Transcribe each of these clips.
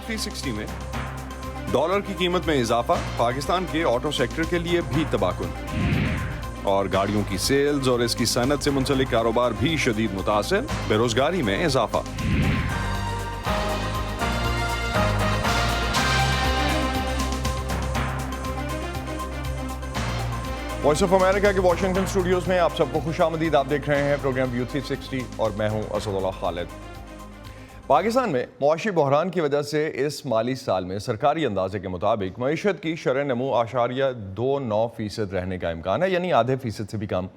360 में डॉलर की कीमत में इजाफा पाकिस्तान के ऑटो सेक्टर के लिए भी तबाहकुन और गाड़ियों की सेल्स और इसकी सनत से मुंसलिक कारोबार भी शदीद मुतासिर, बेरोजगारी में इजाफा। वॉइस ऑफ अमेरिका के वाशिंगटन स्टूडियोज में आप सबको खुशामदीद। आप देख रहे हैं प्रोग्राम व्यू 360 और मैं हूं असदुल्लाह खालिद। पाकिस्तान में मुआशी बहरान की वजह से इस माली साल में सरकारी अंदाजे के मुताबिक मईशत की शरह नमू 8.29% रहने का इम्कान है, यानी आधे फीसद से भी कम।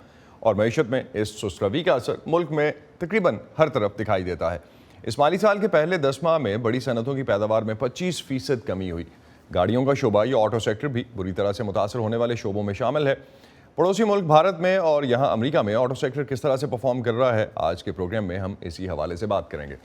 और मईशत में इस सुस्तरवी का असर मुल्क में तकरीबन हर तरफ दिखाई देता है। इस माली साल के पहले 10 माह में बड़ी सनतों की पैदावार में 25% कमी हुई। गाड़ियों का शोबा या ऑटो सेक्टर भी बुरी तरह से मुतासर होने वाले शोबों में शामिल है। पड़ोसी मुल्क भारत में और यहाँ अमेरिका में ऑटो सेक्टर किस तरह से परफॉर्म कर रहा है, आज के प्रोग्राम में हम इसी हवाले से बात करेंगे।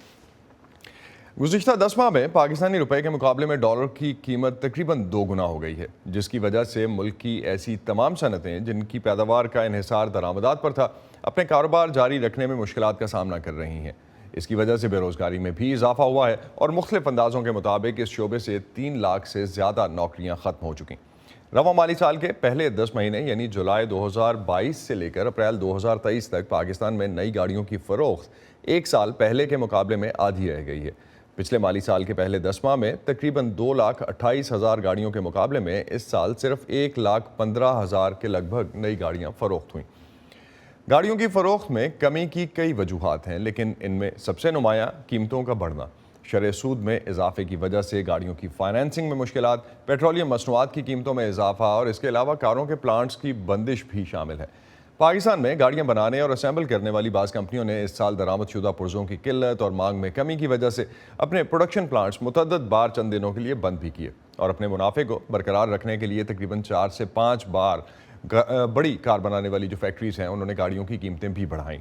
गुज़िश्ता 10 माह में पाकिस्तानी रुपए के मुकाबले में डॉलर की कीमत तकरीबन 2 गुना हो गई है, जिसकी वजह से मुल्क की ऐसी तमाम सनतें जिनकी पैदावार का इन्हिसार दरामदात पर था, अपने कारोबार जारी रखने में मुश्किलात का सामना कर रही हैं। इसकी वजह से बेरोज़गारी में भी इजाफा हुआ है और मुख्तलिफ अंदाज़ों के मुताबिक इस शोबे से 3 लाख से ज़्यादा नौकरियाँ ख़त्म हो चुकी। रवा माली साल के पहले 10 महीने यानी जुलाई 2022 से लेकर अप्रैल 2023 तक पाकिस्तान में नई गाड़ियों की फ़रोख्त 1 साल पहले के मुकाबले में आधी रह गई है। पिछले माली साल के पहले 10 माह में तकरीबन 2,28,000 गाड़ियों के मुकाबले में इस साल सिर्फ 1,15,000 के लगभग नई गाड़ियाँ फ़रोख्त हुईं। गाड़ियों की फ़रोख्त में कमी की कई वजूहात हैं, लेकिन इनमें सबसे नुमायाँ कीमतों का बढ़ना, शरह सूद में इजाफे की वजह से गाड़ियों की फाइनेंसिंग में मुश्किलात, पेट्रोलियम मसनूआत की कीमतों में इजाफा और इसके अलावा कारों के प्लांट्स की बंदिश भी शामिल है। पाकिस्तान में गाड़ियां बनाने और असेंबल करने वाली बाज़ कंपनियों ने इस साल दरामदशुदा पुर्जों की किल्लत और मांग में कमी की वजह से अपने प्रोडक्शन प्लांट्स मुतअद्दिद बार चंद दिनों के लिए बंद भी किए और अपने मुनाफे को बरकरार रखने के लिए तकरीबन 4 से 5 बार बड़ी कार बनाने वाली जो फैक्ट्रीज़ हैं उन्होंने गाड़ियों की कीमतें भी बढ़ाईं।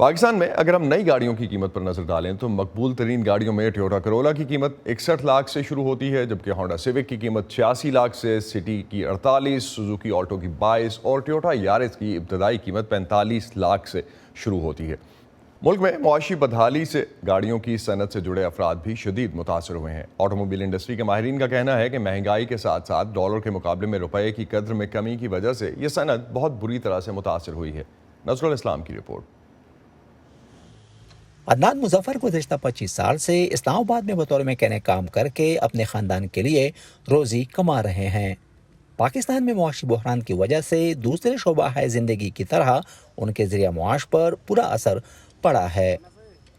पाकिस्तान में अगर हम नई गाड़ियों की कीमत पर नज़र डालें तो मकबूल तरीन गाड़ियों में टोयोटा करोला की कीमत 61 लाख से शुरू होती है, जबकि होंडा सिविक की कीमत 86 लाख से, सिटी की 48, सुजुकी ऑल्टो की 22 और टोयोटा यारिस की इब्तदाई कीमत 45 लाख से शुरू होती है। मुल्क में मुआशी बदहाली से गाड़ियों की सनत से जुड़े अफराद भी शदीद मुतासर हुए हैं। ऑटोमोबाइल इंडस्ट्री के माहिरीन का कहना है कि महंगाई के साथ साथ डॉलर के मुकाबले में रुपये की कद्र में कमी की वजह से ये सनत बहुत बुरी तरह से मुतासर हुई है। नज़रुल इस्लाम की रिपोर्ट। अदनान मुजफ्फर गुज़िश्ता 25 साल से इस्लामाबाद में बतौर मैकेनिक काम करके अपने ख़ानदान के लिए रोज़ी कमा रहे हैं। पाकिस्तान में मुआशी बहरान की वजह से दूसरे शोबा है ज़िंदगी की तरह उनके ज़रिया मुआश पर पूरा असर पड़ा है।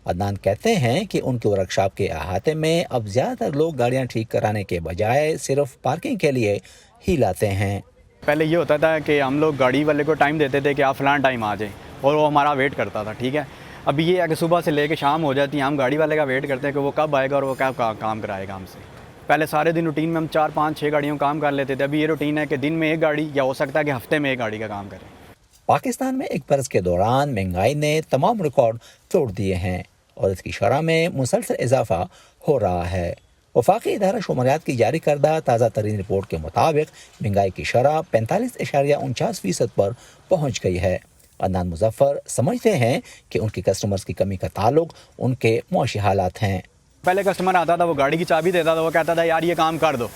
अदनान कहते हैं कि उनके वर्कशॉप के अहाते में अब ज़्यादातर लोग गाड़ियाँ ठीक कराने के बजाय सिर्फ पार्किंग के लिए ही लाते हैं। पहले ये होता था कि हम लोग गाड़ी वाले को टाइम देते थे कि आप फ़लाँ टाइम आ जाएँ और वो हमारा वेट करता था, ठीक है। अभी ये है कि सुबह से लेकर शाम हो जाती है, हम गाड़ी वाले का वेट करते हैं कि वो कब आएगा और वो कब काम कराएगा हमसे। पहले सारे दिन रूटीन में हम 4, 5, 6 गाड़ियों काम कर लेते थे, अभी ये रूटीन है कि दिन में 1 गाड़ी या हो सकता है कि हफ्ते में 1 गाड़ी का काम करें। पाकिस्तान में एक बरस के दौरान महंगाई ने तमाम रिकॉर्ड तोड़ दिए हैं और इसकी शरह में मुसलसल इजाफा हो रहा है। वफाकी इदारा शुमारियात की जारी करदा ताज़ा तरीन रिपोर्ट के मुताबिक महंगाई की शरह 45.49% पर पहुँच गई है। अदनान मुजफ्फर समझते हैं कि उनके कस्टमर्स की कमी का ताल्लुक उनके मुआशी हालात हैं। पहले कस्टमर आता था, वो गाड़ी की चाबी देता था, वो कहता था यार ये काम कर दो,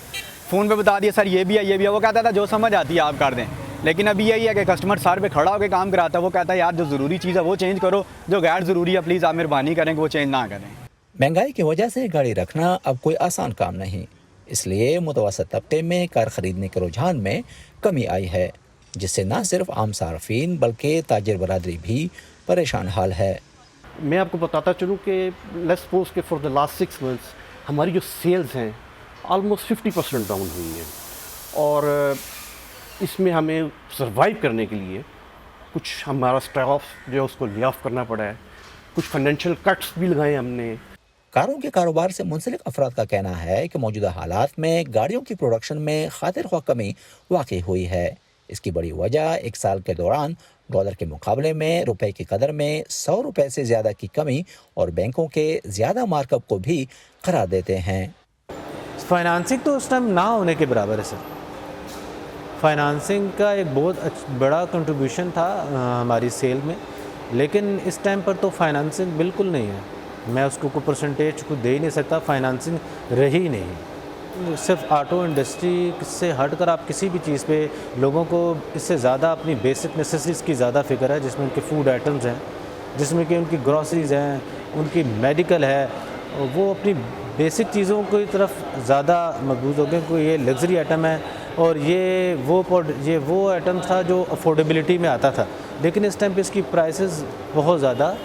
फ़ोन पे बता दिया सर ये भी है ये भी है, वो कहता था जो समझ आती है आप कर दें। लेकिन अभी यही है कि कस्टमर सर पे खड़ा होकर काम कराता है, वो कहता है यार जो ज़रूरी चीज़ है वो चेंज करो, जो गैर ज़रूरी है प्लीज़ आप मेहरबानी करें कि वो चेंज ना करें। महंगाई की वजह से गाड़ी रखना अब कोई आसान काम नहीं, इसलिए मुतवसत तबके में कार ख़रीदने के रुझान में कमी आई है, जिससे न सिर्फ आम सार्फिन बल्कि ताजिर बरादरी भी परेशान हाल है। मैं आपको बताता चलूँ कि लेट्स सपोज कि फॉर द लास्ट 6 मंथ्स हमारी जो सेल्स हैं ऑलमोस्ट 50% डाउन हुई हैं और इसमें हमें सर्वाइव करने के लिए कुछ हमारा स्टाफ जो है उसको ले ऑफ करना पड़ा है, कुछ फाइनेंशियल कट्स भी लगाए हमने। कारों के कारोबार से मुंसलिक अफराद का कहना है कि मौजूदा हालात में गाड़ियों की प्रोडक्शन में खातिर ख्वाह कमी वाक़ई हुई है। इसकी बड़ी वजह 1 साल के दौरान डॉलर के मुकाबले में रुपए की कदर में 100 रुपए से ज़्यादा की कमी और बैंकों के ज़्यादा मार्कअप को भी करार देते हैं। फाइनेंसिंग तो उस टाइम ना होने के बराबर है सर। फाइनेंसिंग का एक बहुत बड़ा कंट्रीब्यूशन था हमारी सेल में, लेकिन इस टाइम पर तो फाइनेंसिंग बिल्कुल नहीं है। मैं उसको कोई परसेंटेज को दे ही नहीं सकता, फाइनेंसिंग रही नहीं। सिर्फ ऑटो इंडस्ट्री से हट कर आप किसी भी चीज़ पे लोगों को इससे ज़्यादा अपनी बेसिक नेसेसिटीज़ की ज़्यादा फ़िक्र है, जिसमें उनके फूड आइटम्स हैं, जिसमें कि उनकी ग्रॉसरीज़ हैं, उनकी मेडिकल है, वो अपनी बेसिक चीज़ों की तरफ ज़्यादा मकबूज हो गए। कोई ये लग्जरी आइटम है और ये वो आइटम था जो अफोर्डेबिलिटी में आता था, लेकिन इस टाइम पे इसकी प्राइसेस बहुत ज़्यादा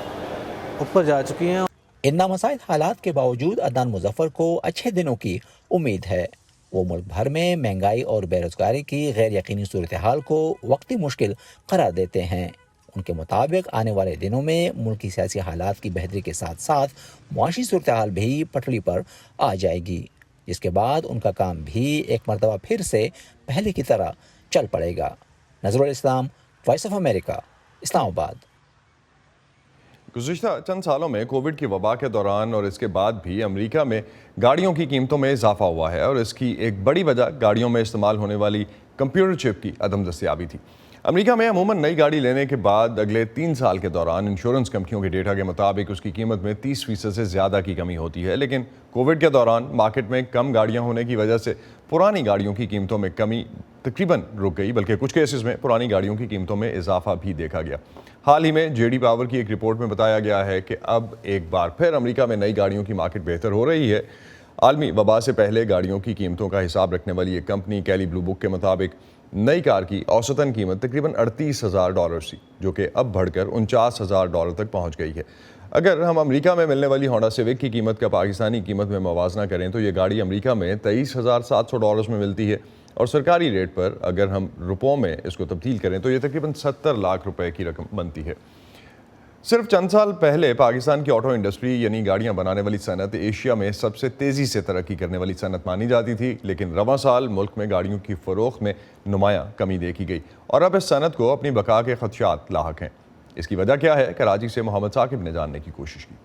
ऊपर जा चुकी हैं। इन नामसाइद हालात के बावजूद अदनान मुजफ्फर को अच्छे दिनों की उम्मीद है। वो मुल्क भर में महंगाई और बेरोजगारी की गैर यकीनी सूरत हाल को वक्ती मुश्किल करार देते हैं। उनके मुताबिक आने वाले दिनों में मुल्क की सियासी हालात की बेहतरी के साथ साथ मुआशी सूरत हाल भी पटरी पर आ जाएगी, जिसके बाद उनका काम भी एक मरतबा फिर से पहले की तरह चल पड़ेगा। Nazrul Islam, voice of America, Islamabad. गुज़िश्ता चंद सालों में कोविड की वबा के दौरान और इसके बाद भी अमेरिका में गाड़ियों की कीमतों में इजाफा हुआ है और इसकी एक बड़ी वजह गाड़ियों में इस्तेमाल होने वाली कंप्यूटर चिप की अदम दस्तयाबी थी। अमेरिका में अमूमन नई गाड़ी लेने के बाद अगले 3 साल के दौरान इंश्योरेंस कंपनियों के डेटा के मुताबिक उसकी कीमत में 30% से ज़्यादा की कमी होती है, लेकिन कोविड के दौरान मार्केट में कम गाड़ियां होने की वजह से पुरानी गाड़ियों की कीमतों में कमी तकरीबन रुक गई, बल्कि कुछ केसेस में पुरानी गाड़ियों की कीमतों में इजाफा भी देखा गया। हाल ही में जेडी पावर की एक रिपोर्ट में बताया गया है कि अब एक बार फिर अमेरिका में नई गाड़ियों की मार्केट बेहतर हो रही है। आलमी वबा से पहले गाड़ियों की कीमतों का हिसाब रखने वाली एक कंपनी कैली ब्लू बुक के मुताबिक नई कार की औसतन कीमत तकरीबन $38,000 थी, जो कि अब बढ़कर $49,000 तक पहुंच गई है। अगर हम अमेरिका में मिलने वाली होंडा सिविक की कीमत का पाकिस्तानी कीमत में मवाजना करें तो ये गाड़ी अमेरिका में $23,700 में मिलती है और सरकारी रेट पर अगर हम रुपयों में इसको तब्दील करें तो ये तकरीबन 70 लाख रुपए की रकम बनती है। सिर्फ चंद साल पहले पाकिस्तान की ऑटो इंडस्ट्री यानी गाड़ियां बनाने वाली सनत एशिया में सबसे तेज़ी से तरक्की करने वाली सनत मानी जाती थी, लेकिन रवां साल मुल्क में गाड़ियों की फ़रोख्त में नुमायां कमी देखी गई और अब इस सनत को अपनी बका के खदशात लाहक हैं। इसकी वजह क्या है? कराची से मोहम्मद साकिब ने जानने की कोशिश की।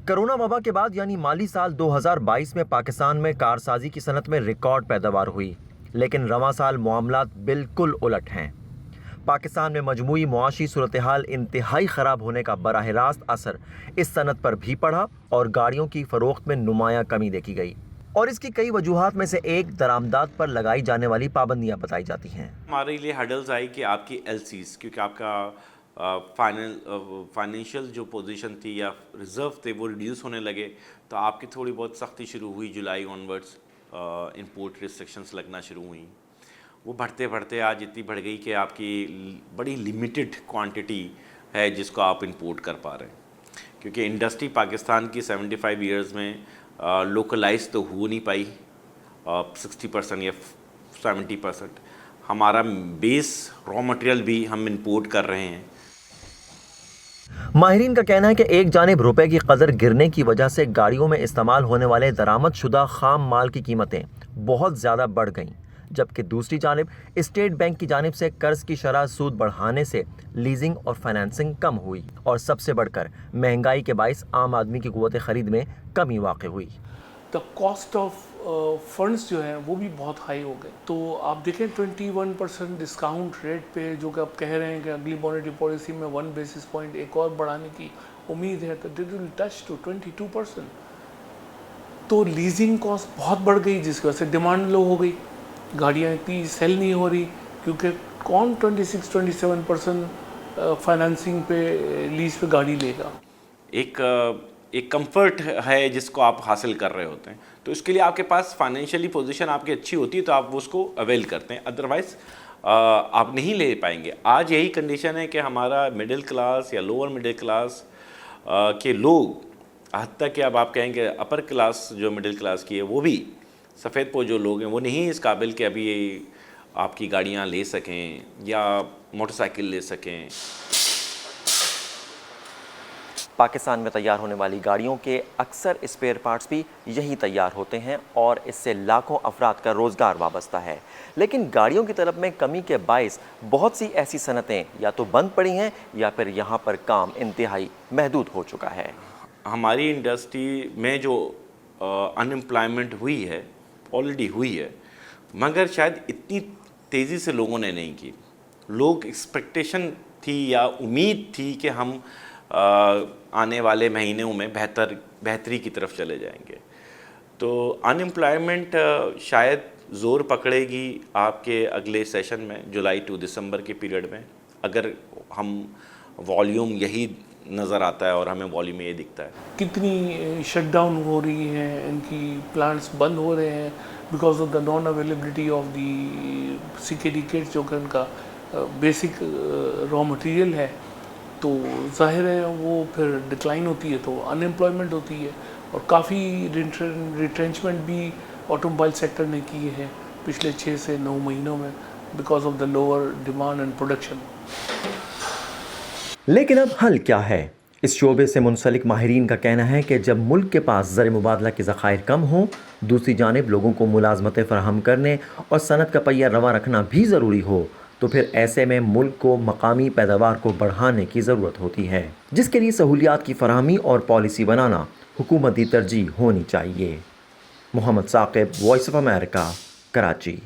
कोरोना वबा के बाद यानी माली साल 2022 में पाकिस्तान में कारसाजी की सनत में रिकॉर्ड पैदावार हुई, लेकिन रवां साल मामलात बिल्कुल उलट हैं। पाकिस्तान में मजमूई मुआशी सूरत हाल इंतहाई ख़राब होने का बराह रास्त असर इस सनत पर भी पड़ा और गाड़ियों की फ़रोख्त में नुमायां कमी देखी गई। और इसकी कई वजूहात में से एक दरामदात पर लगाई जाने वाली पाबंदियां बताई जाती हैं। हमारे लिए हर्डल्स आई कि आपकी एलसीज, क्योंकि आपका फाइनेंशियल जो पोजीशन थी या रिज़र्व थे वो रिड्यूस होने लगे, तो आपकी थोड़ी बहुत सख्ती शुरू हुई। जुलाई ऑनवर्ड्स इंपोर्ट रिस्ट्रिक्शंस लगना शुरू हुई। वो बढ़ते बढ़ते आज इतनी बढ़ गई कि आपकी बड़ी लिमिटेड क्वांटिटी है जिसको आप इंपोर्ट कर पा रहे हैं, क्योंकि इंडस्ट्री पाकिस्तान की 75 ईयर्स में लोकलाइज तो हो नहीं पाई 60% या 70%। हमारा बेस रॉ मटेरियल भी हम इंपोर्ट कर रहे हैं। माहिरीन का कहना है कि एक जानिब रुपए की कदर गिरने की वजह से गाड़ियों में इस्तेमाल होने वाले दरामदशुदा खाम माल की कीमतें बहुत ज़्यादा बढ़ गईं, जबकि दूसरी जानिब स्टेट बैंक की जानिब से कर्ज की शरह सूद बढ़ाने से लीजिंग और फाइनेंसिंग कम हुई और सबसे बढ़कर महंगाई के बाइस आम आदमी की कुव्वत खरीद में कमी वाक़ हुई। द कॉस्ट ऑफ फंड्स जो हैं वो भी बहुत हाई हो गए। तो आप देखें 21% डिस्काउंट रेट पे जो कि आप कह रहे हैं कि अगली मॉनेटरी पॉलिसी में 1 बेसिस पॉइंट एक और बढ़ाने की उम्मीद है, तो दिस विल टच टू 22%। तो लीजिंग कॉस्ट बहुत बढ़ गई, जिसकी वजह से डिमांड लो हो गई, गाड़ियाँ इतनी सेल नहीं हो रही, क्योंकि कौन 26-27% फाइनेंसिंग पे लीज पे गाड़ी लेगा। एक कंफर्ट है जिसको आप हासिल कर रहे होते हैं, तो इसके लिए आपके पास फाइनेंशियली पोजीशन आपकी अच्छी होती है तो आप उसको अवेल करते हैं, अदरवाइज़ आप नहीं ले पाएंगे। आज यही कंडीशन है कि हमारा मिडिल क्लास या लोअर मिडिल क्लास के लोग, हद तक कि अब आप कहेंगे अपर क्लास जो मिडिल क्लास की है वो भी सफ़ेद पो जो लोग हैं वो नहीं इस काबिल कि अभी आपकी गाड़ियाँ ले सकें या मोटरसाइकिल ले सकें। पाकिस्तान में तैयार होने वाली गाड़ियों के अक्सर स्पेयर पार्ट्स भी यहीं तैयार होते हैं और इससे लाखों अफराद का रोज़गार वाबस्ता है। लेकिन गाड़ियों की तलब में कमी के बाइस बहुत सी ऐसी सनतें या तो बंद पड़ी हैं या फिर यहाँ पर काम इंतहाई महदूद हो चुका है। हमारी इंडस्ट्री में जो अनएम्प्लॉयमेंट हुई है ऑलरेडी हुई है, मगर शायद इतनी तेज़ी से लोगों ने नहीं की। लोग एक्सपेक्टेशन थी या उम्मीद थी कि हम آنے والے مہینوں میں بہتری کی طرف چلے جائیں گے. تو انمپلائمنٹ شاید زور پکڑے گی آپ کے اگلے سیشن میں جولائی ٹو دسمبر کے پیریڈ میں, اگر ہم والیوم یہی نظر آتا ہے اور ہمیں والیوم یہ دکھتا ہے. کتنی شٹ ڈاؤن ہو رہی ہیں, ان کی پلانٹس بند ہو رہے ہیں because of the non availability of the CKD kits, جو کہ ان کا بیسک را مٹیریل ہے. تو ظاہر ہے وہ پھر ڈکلائن ہوتی ہے تو انمپلائمنٹ ہوتی ہے, اور کافی ریٹرینچمنٹ بھی آٹو موبائل سیکٹر نے کیے ہیں پچھلے 6 سے 9 مہینوں میں because of the lower demand and production. لیکن اب حل کیا ہے؟ اس شعبے سے منسلک ماہرین کا کہنا ہے کہ جب ملک کے پاس زر مبادلہ کے ذخائر کم ہوں, دوسری جانب لوگوں کو ملازمتیں فراہم کرنے اور صنعت کا پہیہ رواں رکھنا بھی ضروری ہو, تو پھر ایسے میں ملک کو مقامی پیداوار کو بڑھانے کی ضرورت ہوتی ہے, جس کے لیے سہولیات کی فراہمی اور پالیسی بنانا حکومتی ترجیح ہونی چاہیے. Muhammad Saqib, voice of America, Karachi.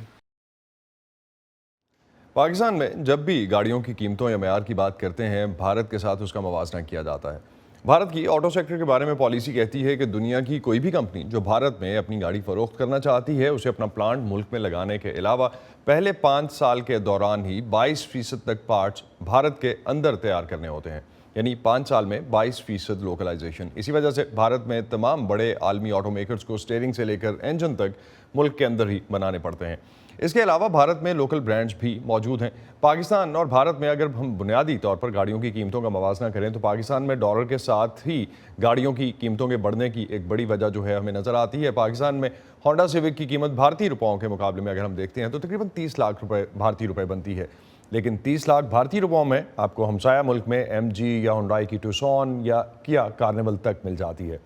Pakistan میں جب بھی گاڑیوں کی قیمتوں یا معیار کی بات کرتے ہیں, بھارت کے ساتھ اس کا موازنہ کیا جاتا ہے. بھارت کی آٹو سیکٹر کے بارے میں پالیسی کہتی ہے کہ دنیا کی کوئی بھی کمپنی جو بھارت میں اپنی گاڑی فروخت کرنا چاہتی ہے, اسے اپنا پلانٹ ملک میں لگانے کے علاوہ پہلے 5 سال کے دوران ہی 22% تک پارٹس بھارت کے اندر تیار کرنے ہوتے ہیں, یعنی 5 سال میں 22% لوکلائزیشن. اسی وجہ سے بھارت میں تمام بڑے عالمی آٹو میکرز کو سٹیئرنگ سے لے کر انجن تک ملک کے اندر ہی بنانے پڑتے ہیں. اس کے علاوہ بھارت میں لوکل برانڈز بھی موجود ہیں. پاکستان اور بھارت میں اگر ہم بنیادی طور پر گاڑیوں کی قیمتوں کا موازنہ کریں تو پاکستان میں ڈالر کے ساتھ ہی گاڑیوں کی قیمتوں کے بڑھنے کی ایک بڑی وجہ جو ہے ہمیں نظر آتی ہے. پاکستان میں ہونڈا سیوک کی قیمت بھارتی روپیوں کے مقابلے میں اگر ہم دیکھتے ہیں تو تقریباً 30 لاکھ روپے بھارتی روپے بنتی ہے, لیکن 30 لاکھ بھارتی روپیوں میں آپ کو ہمسایہ ملک میں MG یا ہنڈائی کی ٹوسون یا کیا کارنیول تک مل جاتی ہے.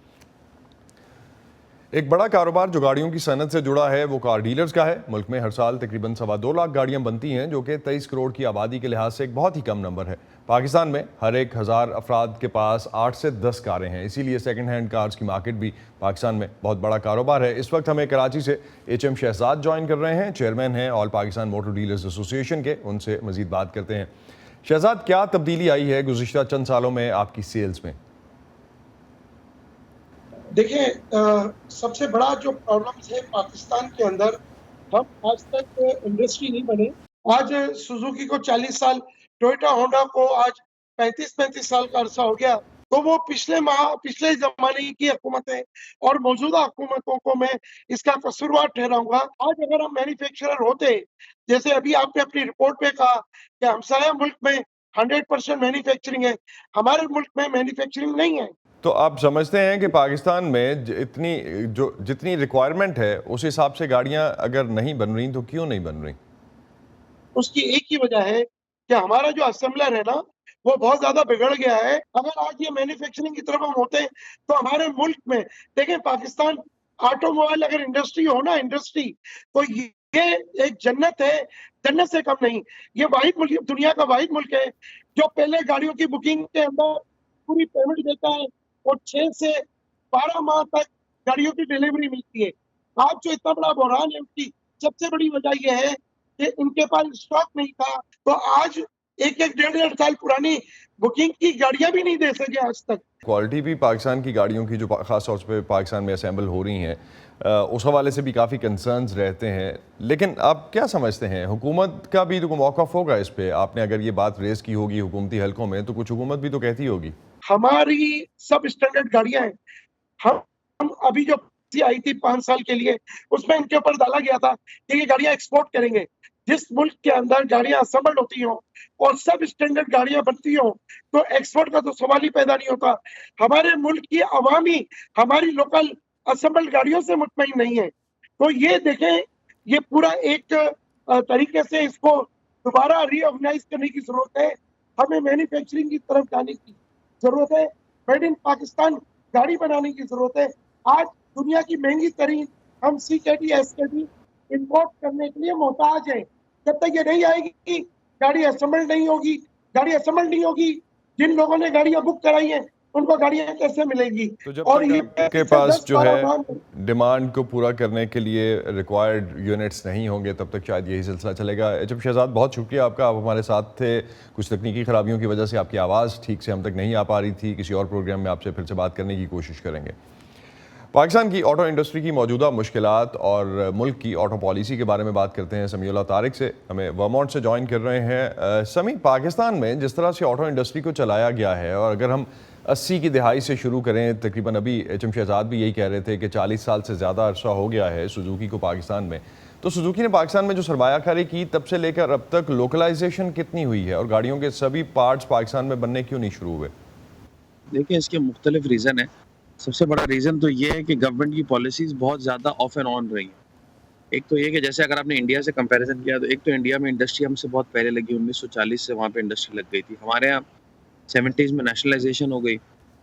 ایک بڑا کاروبار جو گاڑیوں کی صنعت سے جڑا ہے وہ کار ڈیلرز کا ہے. ملک میں ہر سال تقریباً 2.25 لاکھ گاڑیاں بنتی ہیں, جو کہ 23 کروڑ کی آبادی کے لحاظ سے ایک بہت ہی کم نمبر ہے. پاکستان میں ہر 1000 افراد کے پاس 8 سے 10 کاریں ہیں, اسی لیے سیکنڈ ہینڈ کارز کی مارکیٹ بھی پاکستان میں بہت بڑا کاروبار ہے. اس وقت ہمیں کراچی سے HM شہزاد جوائن کر رہے ہیں, چیئرمین ہیں آل پاکستان موٹر ڈیلرز ایسوسی ایشن کے. ان سے مزید بات کرتے ہیں. شہزاد, کیا تبدیلی آئی ہے گزشتہ چند سالوں میں آپ کی سیلز میں؟ دیکھیں, سب سے بڑا جو پرابلمز ہے پاکستان کے اندر, ہم آج تک انڈسٹری نہیں بنے. آج سوزوکی کو 40 سال, ٹویوٹا ہونڈا کو آج 35 سال کا عرصہ ہو گیا. تو وہ پچھلے زمانے کی حکومتیں اور موجودہ حکومتوں کو میں اس کا قصوروار ٹھہراؤں گا. آج اگر ہم مینوفیکچرر ہوتے, جیسے ابھی آپ نے اپنی رپورٹ میں کہا کہ ہمسایہ ملک میں 100% مینوفیکچرنگ ہے, ہمارے ملک میں مینوفیکچرنگ نہیں ہے. تو آپ سمجھتے ہیں کہ پاکستان میں جتنی ریکوائرمنٹ ہے اس حساب سے گاڑیاں اگر نہیں بن رہی تو کیوں نہیں بن رہی؟ اس کی ایک ہی وجہ ہے کہ ہمارا جو اسمبلر ہے نا وہ بہت زیادہ بگڑ گیا ہے. اگر آج یہ مینوفیکچرنگ کی طرف ہم ہوتے ہیں تو ہمارے ملک میں دیکھیں, پاکستان آٹو موبائل اگر انڈسٹری ہو نا, انڈسٹری, تو یہ ایک جنت ہے, جنت سے کم نہیں. یہ واحد ملک, دنیا کا واحد ملک ہے جو پہلے گاڑیوں کی بکنگ کے اندر پوری پیمنٹ دیتا ہے اور 6 سے 12 ماہ تک گاڑیوں کی ڈیلیوری ملتی ہے. آج جو اتنا بڑا بحران ہے اس کی سب سے بڑی وجہ یہ ہے کہ ان کے پاس اسٹاک نہیں تھا. تو آج 1.5 سال پرانی بکنگ کی گاڑیاں بھی نہیں دے سکے آج تک. کوالٹی بھی پاکستان کی گاڑیوں کی جو خاص طور پہ پاکستان میں اسمبل ہو رہی ہیں اس حوالے سے بھی کافی کنسرنز رہتے ہیں. لیکن آپ کیا سمجھتے ہیں, حکومت کا بھی تو موقف ہوگا اس پہ؟ آپ نے اگر یہ بات ریز کی ہوگی حکومتی حلقوں میں تو کچھ حکومت بھی تو کہتی ہوگی. ہماری سب اسٹینڈرڈ گاڑیاں ہیں. ہم ابھی جو آئی تھی 5 سال کے لیے, اس میں ان کے اوپر ڈالا گیا تھا کہ یہ گاڑیاں ایکسپورٹ کریں گے. جس ملک کے اندر گاڑیاں اسمبلڈ ہوتی ہوں اور سب اسٹینڈرڈ گاڑیاں بنتی ہوں تو ایکسپورٹ کا تو سوال ہی پیدا نہیں ہوتا. ہمارے ملک کی عوامی ہماری لوکل اسمبلڈ گاڑیوں سے مطمئن نہیں ہے. تو یہ دیکھیں, یہ پورا ایک طریقے سے اس کو دوبارہ ری آرگنائز کرنے کی ضرورت ہے. ہمیں مینوفیکچرنگ کی طرف جانے کی ضرورت ہے. میڈ ان پاکستان گاڑی بنانے کی ضرورت ہے. آج دنیا کی مہنگی ترین ہم CKD SKD امپورٹ کرنے کے لیے محتاج ہیں. جب تک یہ نہیں آئے گی گاڑی اسمبل نہیں ہوگی. جن لوگوں نے گاڑیاں بک کرائی ہیں उनको गाड़ियां कैसे मिलेंगी? तो जब और तक ये आपके इससे पास 10 जो 12 है माह डिमांड को पूरा करने के लिए रिक्वायर्ड यूनिट्स नहीं होंगे तब तक शायद यही सिलसिला चलेगा। एचएम शहजाद, बहुत शुक्रिया आपका, आप हमारे साथ थे। कुछ तकनीकी ख़राबियों की वजह से आपकी आवाज़ ठीक से हम तक नहीं आ पा रही थी। किसी और प्रोग्राम में आपसे फिर से बात करने की कोशिश करेंगे। पाकिस्तान की ऑटो इंडस्ट्री की मौजूदा मुश्किलात और मुल्क की ऑटो पॉलिसी के बारे में बात करते हैं समीउल्लाह तारिक से, हमें वर्मोंट से ज्वाइन कर रहे हैं। समी, पाकिस्तान में जिस तरह से ऑटो इंडस्ट्री को चलाया गया है, और अगर हम 80 की दहाई से शुरू करें, तकरीबन अभी एचएम शहजाद भी यही कह रहे थे कि 40 साल से ज़्यादा अरसा हो गया है सुजुकी को पाकिस्तान में, तो सुजुकी ने पाकिस्तान में जो सरमायाकारी की तब से लेकर अब तक लोकलाइजेशन कितनी हुई है और गाड़ियों के सभी पार्ट्स पाकिस्तान में बनने क्यों नहीं शुरू हुए? देखिए, इसके मुख्तलिफ रीज़न है। सबसे बड़ा रीज़न तो ये है कि गवर्नमेंट की पॉलिसीज़ बहुत ज़्यादा ऑफ एंड ऑन रही हैं। एक तो ये कि जैसे अगर आपने इंडिया से कंपैरिजन किया तो एक तो इंडिया में इंडस्ट्री हमसे बहुत पहले लगी, 1940 से वहाँ पे इंडस्ट्री लग गई थी। हमारे यहाँ 70s में नेशनलाइजेशन हो गई,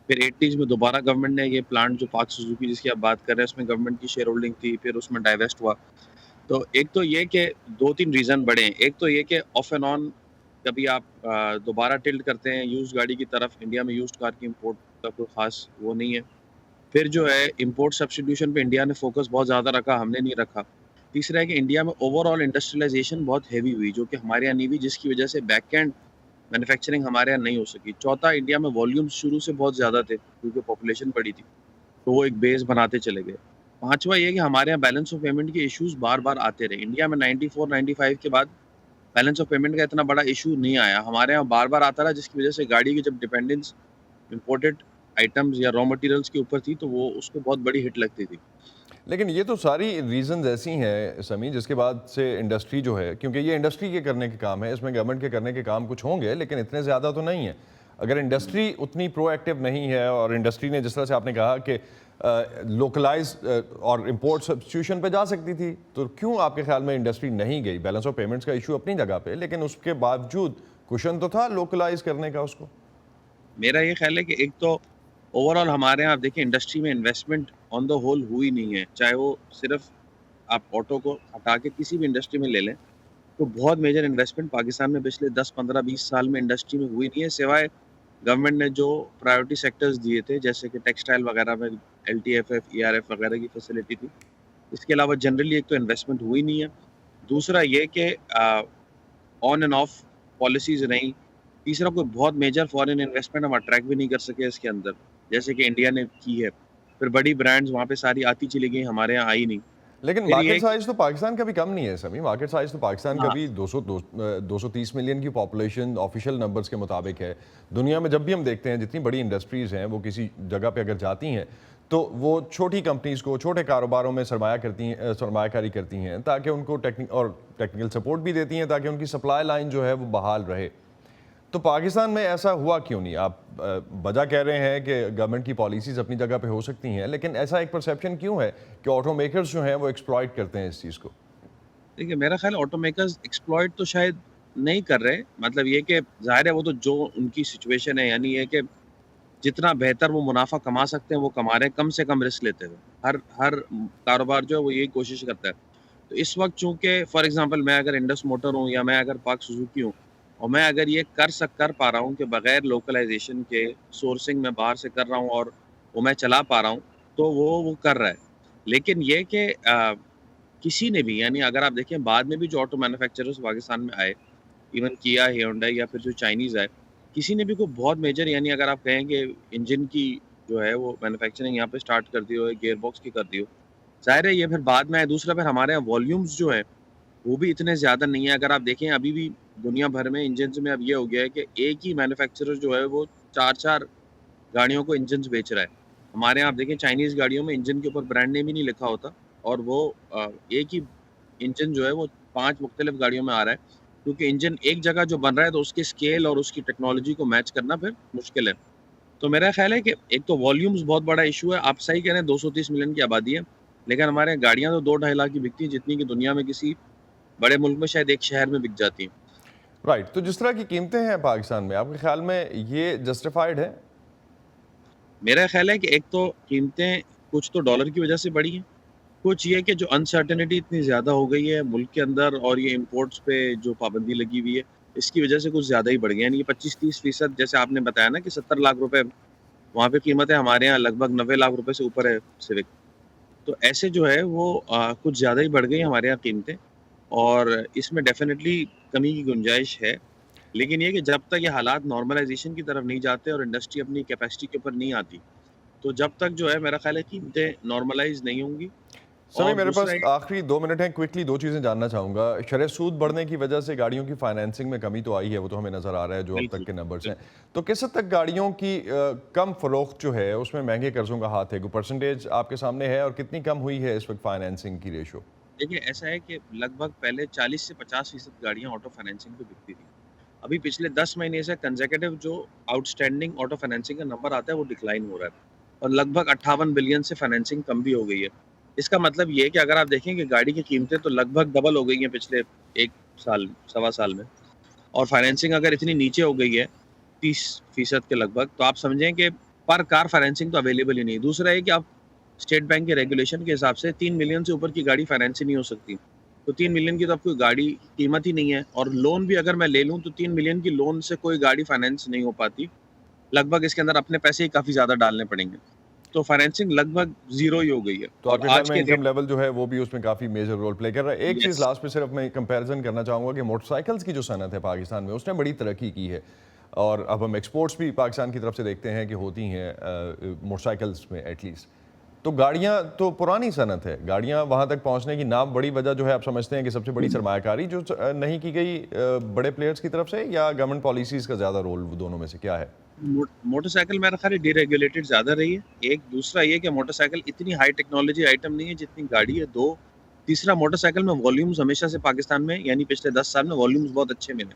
फिर 80s में दोबारा गवर्नमेंट ने ये प्लांट जो पाक सुजुकी जिसकी आप बात कर रहे हैं उसमें गवर्नमेंट की शेयर होल्डिंग थी, फिर उसमें डाइवेस्ट हुआ। तो एक तो ये कि 2-3 रीज़न बड़े हैं। एक तो ये कि ऑफ एंड ऑन कभी आप दोबारा टिल्ट करते हैं यूज्ड गाड़ी की तरफ, इंडिया में यूज्ड कार की इंपोर्ट का कोई ख़ास वो नहीं है। फिर जो है इंपोर्ट सब्स्टिट्यूशन पे इंडिया ने फोकस बहुत ज़्यादा रखा, हमने नहीं रखा। तीसरा है कि इंडिया में ओवरऑल इंडस्ट्रियलाइजेशन बहुत हेवी हुई जो कि हमारे यहाँ नहीं हुई, जिसकी वजह से बैक एंड मैन्युफैक्चरिंग हमारे यहाँ नहीं हो सकी। चौथा, इंडिया में वॉल्यूम्स शुरू से बहुत ज़्यादा थे क्योंकि पॉपुलेशन बड़ी थी, तो वो एक बेस बनाते चले गए। पाँचवा ये कि हमारे यहाँ बैलेंस ऑफ पेमेंट के इश्यूज बार बार आते रहे। इंडिया में 94-95 के बाद बैलेंस ऑफ पेमेंट का इतना बड़ा इशू नहीं आया, हमारे यहाँ बार बार आता रहा, जिसकी वजह से गाड़ी की जब डिपेंडेंस इम्पोर्टेड आइटम्स या रॉ मटेरियल्स के ऊपर थी तो वो उसको बहुत बड़ी हिट लगती थी। लेकिन ये तो सारी रीज़न्स ऐसी हैं समी जिसके बाद से इंडस्ट्री जो है, क्योंकि ये इंडस्ट्री के करने के काम है, इसमें गवर्नमेंट के करने के काम कुछ होंगे लेकिन इतने ज़्यादा तो नहीं है। अगर इंडस्ट्री उतनी प्रोएक्टिव नहीं है और इंडस्ट्री ने जिस तरह से आपने कहा कि लोकलाइज और इंपोर्ट सब्स्टिट्यूशन पे जा सकती थी, तो क्यों आपके ख्याल में इंडस्ट्री नहीं गई? बैलेंस ऑफ पेमेंट्स का इशू अपनी जगह पे, लेकिन उसके बावजूद कुशन तो था लोकलाइज करने का उसको। मेरा ये ख्याल है कि एक तो ओवरऑल हमारे यहाँ आप देखिए इंडस्ट्री में इन्वेस्टमेंट ऑन द होल हुई नहीं है, चाहे वो सिर्फ आप ऑटो को हटा के किसी भी इंडस्ट्री में ले लें तो बहुत मेजर इन्वेस्टमेंट पाकिस्तान में पिछले 10-15-20 साल में इंडस्ट्री में हुई नहीं है, सिवाय गवर्नमेंट ने जो प्रायोरिटी सेक्टर्स दिए थे जैसे कि टेक्सटाइल वगैरह में LTFF, ERF वगैरह की फैसिलिटी थी। इसके अलावा जनरली एक तो इन्वेस्टमेंट हुई नहीं है, दूसरा ये कि ऑन एंड ऑफ पॉलिसीज़ नहीं, तीसरा कोई बहुत मेजर फॉरेन इन्वेस्टमेंट हम अट्रैक्ट भी नहीं कर सके इसके अंदर, जैसे कि इंडिया ने की है। फिर बड़ी ब्रांड्स वहाँ पे सारी आती चली गई, हमारे यहाँ आई नहीं। लेकिन फिर ये मार्केट साइज तो पाकिस्तान का भी कम नहीं है समी। मार्केट साइज तो पाकिस्तान का भी 230 मिलियन की पॉपुलेशन ऑफिशियल नंबर्स के मुताबिक है। दुनिया में जब भी हम देखते हैं जितनी बड़ी इंडस्ट्रीज़ हैं वो किसी जगह पे अगर जाती हैं तो वो छोटी कंपनीज़ को, छोटे कारोबारों में सरमायाकारी करती हैं ताकि उनको टेक्निकल सपोर्ट भी देती हैं ताकि उनकी सप्लाई लाइन जो है वो बहाल रहे। तो पाकिस्तान में ऐसा हुआ क्यों नहीं? आप वजह कह रहे हैं कि गवर्नमेंट की पॉलिसीज़ अपनी जगह पे हो सकती हैं, लेकिन ऐसा एक परसेप्शन क्यों है कि ऑटो मेकर्स जो हैं वो एक्सप्लॉइट करते हैं इस चीज़ को? देखिए, मेरा ख्याल ऑटो मेकर्स एक्सप्लॉइट तो शायद नहीं कर रहे, मतलब ये कि ज़ाहिर है वो तो जो उनकी सिचुएशन है, यानी ये कि जितना बेहतर वो मुनाफा कमा सकते हैं वो कमा रहे हैं, कम से कम रिस्क लेते हुए। हर कारोबार जो है वो यही कोशिश करता है। तो इस वक्त चूँकि फॉर एग्जांपल मैं अगर इंडस मोटर हूँ या मैं अगर पाक सुजुकी हूँ और मैं अगर ये कर पा रहा हूँ कि बगैर लोकलाइजेशन के सोर्सिंग मैं बाहर से कर रहा हूँ और वो मैं चला पा रहा हूँ, तो वो कर रहा है। लेकिन ये कि किसी ने भी, यानी अगर आप देखें बाद में भी जो ऑटो मैन्युफैक्चरर्स पाकिस्तान में आए, इवन किया, hyundai या फिर जो चाइनीज़ आए, किसी ने भी कोई बहुत मेजर, यानी अगर आप कहें कि इंजन की जो है वो मैन्युफैक्चरिंग यहाँ पे स्टार्ट कर दी हो, गियर बॉक्स की कर दी हो, ज़ाहिर है ये फिर बाद में आए। दूसरा फिर हमारे यहाँ वॉल्यूम्स जो है वो भी इतने ज़्यादा नहीं है। अगर आप देखें अभी भी दुनिया भर में इंजन्स में अब ये हो गया है कि एक ही मैन्युफैक्चरर जो है वो 4-4 गाड़ियों को इंजन्स बेच रहा है। हमारे यहाँ आप देखें चाइनीज़ गाड़ियों में इंजन के ऊपर ब्रांड नेम ही नहीं लिखा होता और वो एक ही इंजन जो है वो 5 मुख्तलिफ गाड़ियों में आ रहा है, क्योंकि इंजन एक जगह जो बन रहा है तो उसके स्केल और उसकी टेक्नोलॉजी को मैच करना फिर मुश्किल है। तो मेरा ख्याल है कि एक तो वॉल्यूम्स बहुत बड़ा इशू है। आप सही कह रहे हैं 230 मिलियन की आबादी है, लेकिन हमारे यहाँ गाड़ियाँ तो 2-2.5 लाख की बिकती हैं, जितनी कि दुनिया में किसी बड़े मुल्क में शायद एक शहर में बिक जाती हैं। राइट, तो जिस तरह की कीमतें हैं पाकिस्तान में, आपके ख्याल में ये जस्टिफाइड है? मेरा ख्याल है कि एक तो कीमतें कुछ तो डॉलर की वजह से बढ़ी हैं, कुछ ये कि जो अनसर्टेनिटी इतनी ज़्यादा हो गई है मुल्क के अंदर और ये इंपोर्ट्स पे जो पाबंदी लगी हुई है इसकी वजह से कुछ ज़्यादा ही बढ़ गया। यानी ये 25-30% जैसे आपने बताया ना कि 70 लाख रुपए وہاں پہ قیمتیں ہمارے یہاں لگ بھگ 90 لاکھ روپے سے اوپر ہے سیوک. تو ایسے جو ہے وہ کچھ زیادہ ہی بڑھ گئی ہمارے یہاں قیمتیں, اور اس میں ڈیفینیٹلی کمی کی گنجائش ہے. لیکن یہ کہ جب تک یہ حالات نارملائزیشن کی طرف نہیں جاتے اور انڈسٹری اپنی کیپیسٹی کے اوپر نہیں آتی, تو جب تک جو ہے میرا خیال ہے قیمتیں نارملائز نہیں ہوں گی. سمی میرے پاس آخری 2 منٹ ہیں, کوئکلی 2 چیزیں جاننا چاہوں گا. شرح سود بڑھنے کی وجہ سے گاڑیوں کی فائنینسنگ میں کمی تو آئی ہے, وہ تو ہمیں نظر آ رہا ہے جو اب تک کے نمبرز ہیں. تو کس حد تک گاڑیوں کی کم فروخت جو ہے اس میں مہنگے قرضوں کا ہاتھ ہے؟ کوئی پرسنٹیج آپ کے سامنے ہے, اور کتنی کم ہوئی ہے اس وقت فائنینسنگ کی ریشو؟ دیکھیے ایسا ہے کہ لگ بھگ پہلے 40 سے 50% گاڑیاں آٹو فائنینسنگ پہ بکتی تھیں. ابھی پچھلے 10 مہینے سے کنزیکٹیو جو آؤٹ اسٹینڈنگ آٹو فائنینسنگ کا نمبر آتا ہے وہ ڈکلائن ہو رہا ہے, اور لگ بھگ 58 بلین سے فائنینسنگ کم بھی ہو گئی ہے. اس کا مطلب یہ ہے کہ اگر آپ دیکھیں کہ گاڑی کی قیمتیں تو لگ بھگ ڈبل ہو گئی ہیں پچھلے 1 سال سوا سال میں, اور فائنینسنگ اگر اتنی نیچے ہو گئی ہے 30% کے لگ بھگ, تو آپ سمجھیں کہ پر کار فائنینسنگ تو اویلیبل ہی نہیں. دوسرا ہے کہ آپ اسٹیٹ بینک کے ریگولیشن کے حساب سے 3 ملین سے اوپر کی گاڑی فائنینس ہی نہیں ہو سکتی. تو 3 ملین کی تو اب کوئی گاڑی قیمت ہی نہیں ہے, اور لون بھی اگر میں لے لوں تو 3 ملین کی لون سے کوئی گاڑی فائنینس نہیں ہو پاتی. لگ بھگ اس کے اندر اپنے پیسے ہی کافی زیادہ ڈالنے پڑیں گے, تو فائنینسنگ لگ بھگ زیرو ہی ہو گئی ہے. تو آپ کے خیال میں انکم لیول جو ہے وہ بھی اس میں کافی میجر رول پلے کر رہا ہے. ایک چیز لاسٹ میں صرف میں کمپیریزن کرنا چاہوں گا کہ موٹر سائیکلز کی جو صنعت ہے پاکستان میں اس نے بڑی ترقی کی ہے, اور اب ہم ایکسپورٹس بھی پاکستان کی طرف سے دیکھتے ہیں کہ ہوتی ہیں موٹر سائیکلز میں ایٹ لیسٹ. تو گاڑیاں تو پرانی صنعت ہے, گاڑیاں وہاں تک پہنچنے کی نام بڑی وجہ جو ہے آپ سمجھتے ہیں کہ سب سے بڑی سرمایہ کاری جو نہیں کی گئی بڑے پلیئرز کی طرف سے, یا گورنمنٹ پالیسیز کا زیادہ رول, وہ دونوں میں سے کیا ہے؟ موٹر سائیکل میرا خیال ڈی ریگولیٹڈ زیادہ رہی ہے. ایک دوسرا یہ کہ موٹر سائیکل اتنی ہائی ٹیکنالوجی آئٹم نہیں ہے جتنی گاڑی ہے. 2 تیسرا موٹر سائیکل میں والیومز ہمیشہ سے پاکستان میں یعنی پچھلے 10 سال میں والیومز بہت اچھے ملے.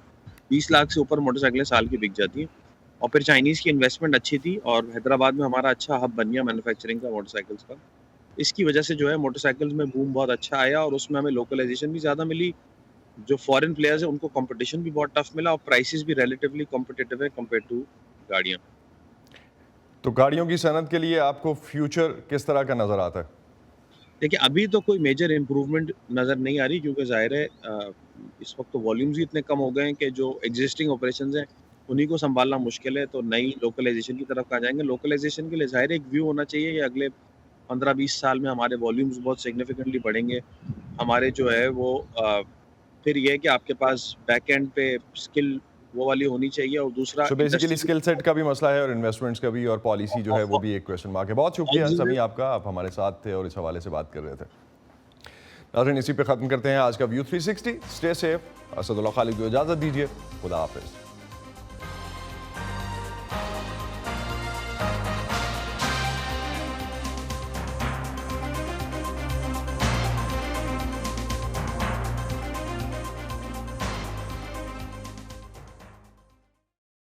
20 لاکھ سے اوپر موٹر سائیکلیں سال کی بک جاتی ہیں. اور پھر چائنیز کی انویسٹمنٹ اچھی تھی, اور حیدرآباد میں ہمارا اچھا ہب بن گیا مینوفیکچرنگ کا موٹر سائیکلز کا. اس کی وجہ سے جو ہے موٹر سائیکلز میں بوم بہت اچھا آیا, اور اس میں ہمیں لوکلائزیشن بھی زیادہ ملی. جو فورن پلیئرز ہیں ان کو کمپٹیشن بھی بہت ٹف ملا, اور پرائسز بھی ریلیٹیولی کمپٹیٹیو ہے کمپیئر ٹو گاڑیاں. تو گاڑیوں کی صنعت کے لیے آپ کو فیوچر کس طرح کا نظر آتا ہے؟ دیکھیں ابھی تو کوئی میجر امپروومنٹ نظر نہیں آ رہی, کیونکہ ظاہر ہے اس وقت تو والیومز ہی اتنے کم ہو گئے ہیں کہ جو ایگزسٹنگ آپریشنز ہیں انہیں کو سنبھالنا مشکل ہے. تو نئی لوکلائزیشن کی طرف آ جائیں گے. لوکلائزیشن کے لیے ظاہر ایک ویو ہونا چاہیے کہ اگلے 15-20 سال میں ہمارے والیومز بہت سگنیفیکنٹلی بڑھیں گے. ہمارے جو ہے وہ پھر یہ ہے کہ آپ کے پاس بیک اینڈ پہ اسکل وہ والی ہونی چاہیے, اور دوسرا تو بیسیکلی اسکل سیٹ کا بھی مسئلہ ہے, اور انویسٹمنٹس کا بھی, اور پالیسی جو ہے وہ بھی ایک کویسچن مارک ہے. بہت شکریہ سمی آپ کا, آپ ہمارے ساتھ تھے اور اس حوالے سے بات کر رہے تھے. ناظرین اسی پہ ختم کرتے ہیں آج کا view 360. Stay safe. Asadullah Khalid کو اجازت دیجیے. خدا حافظ.